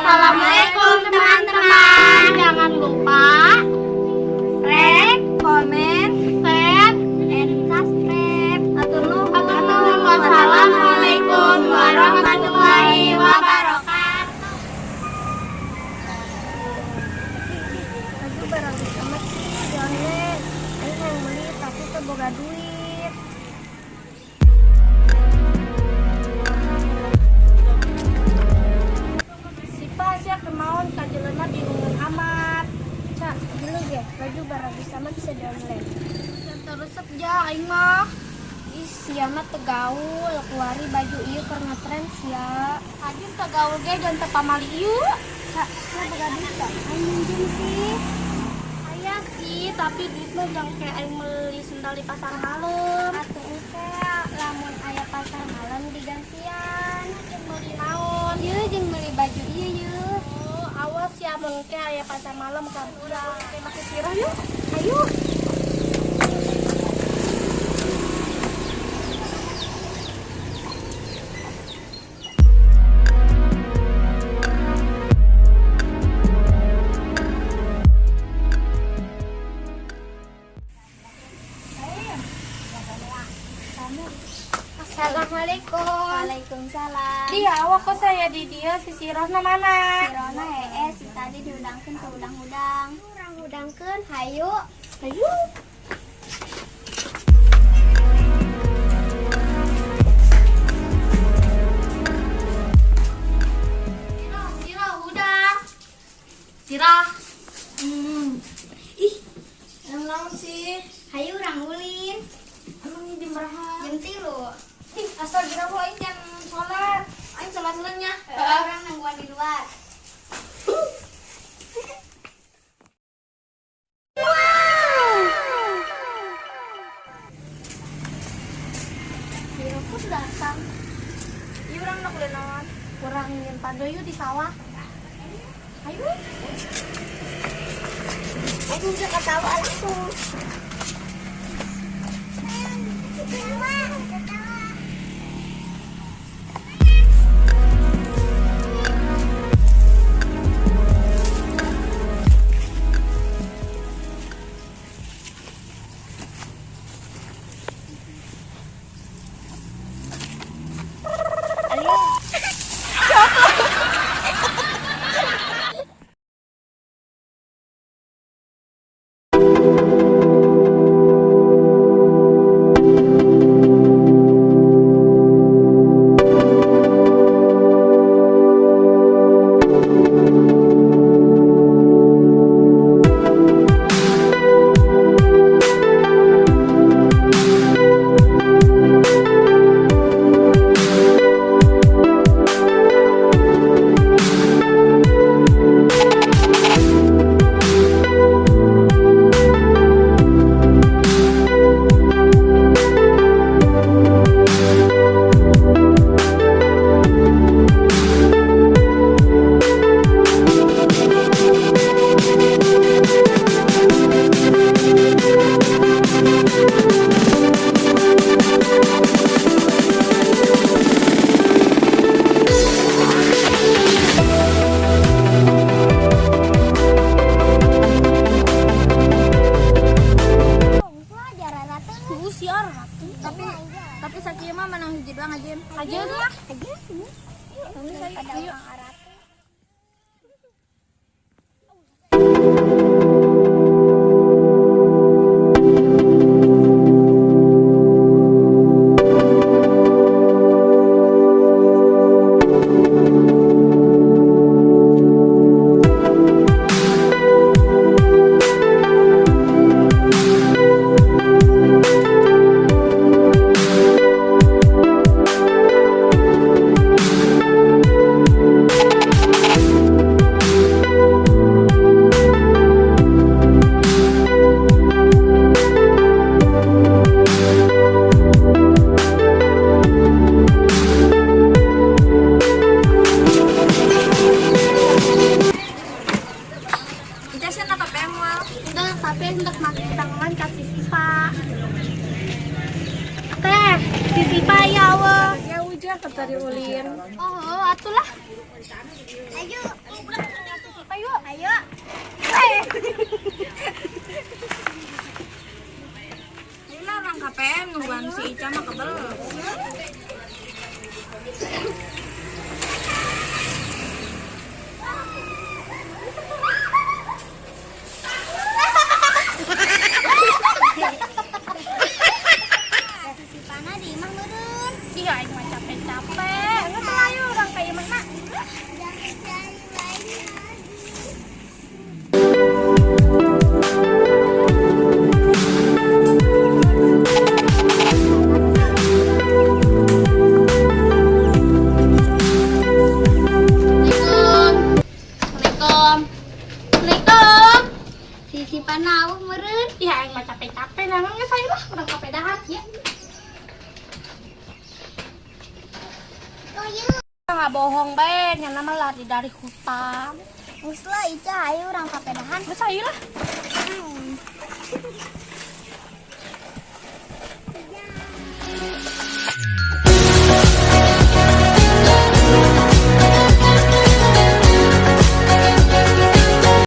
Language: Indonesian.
Assalamualaikum teman-teman. Jangan lupa like, comment, share, and subscribe. Wassalamualaikum warahmatullahi wabarakatuh. Aku barang amat sih, jangan. Ayo yang beli tapi tuh boga duit. Siap kemauan kajelema bingungan amat. Cak, dulu ya, baju barang sama bisa online. Dan terus ya aing mah. Ih, sia mah tegaul, kuari baju ieu keur ngetren sia. Ajin tegaul ge dan teu pamali ieu. Cak, saya boga duit tak? Aing minjem sih. Aya sih, tapi duit mah jang kayak aing meuli sendal di pasar malam. Atuh engke, lamun aya pasar malam digantian. Jeung meuli naon? Ieu jeung meuli baju ieu yeuh. Awas ya mengke aya pasar malam kan urang teh make sirah yuk. Ayo. Assalamualaikum. Waalaikumsalam. Dia awak kok saya di dia si Sirona mana? Sirona si tadi diudangkeun ke udang-udang. Urang udangkeun hayu. Ayo. Sirah udang. Sirah. Ih, Naon sih? hayu urang ulin. Emang ini dimarahan. Jam 3. Ih, asal kira aing can salat. Aing salat leunnya. Orang nungguan di luar. Sirah pun datang. Ieu urang nak kuliah naon? Urang ingin padoyu di sawah. Ayo. Aku bisa ketawa langsung. Tapi sakieu mah menang hiji doang ajeun. Ajeun lah. Ayo. Pada Ayo. orang Arab. Ayo. Inilah orang KPM nungguan si Ica mah kebel. Si Pana di imah meureun. Iya, aing mah capek-capek. Nggak selayu orang kayak mana? Jangan cari lain lagi. Assalamualaikum. Assalamualaikum. Si Pana meureun. Iya, aing mah capek-capek. Namanya saya lah orang kepedahan. Ya. Oh iya. Nggak bohong, Ben. Yang nama lari dari hutang. Geus lah Ica ayo urang kapedahan. Nggak saya lah.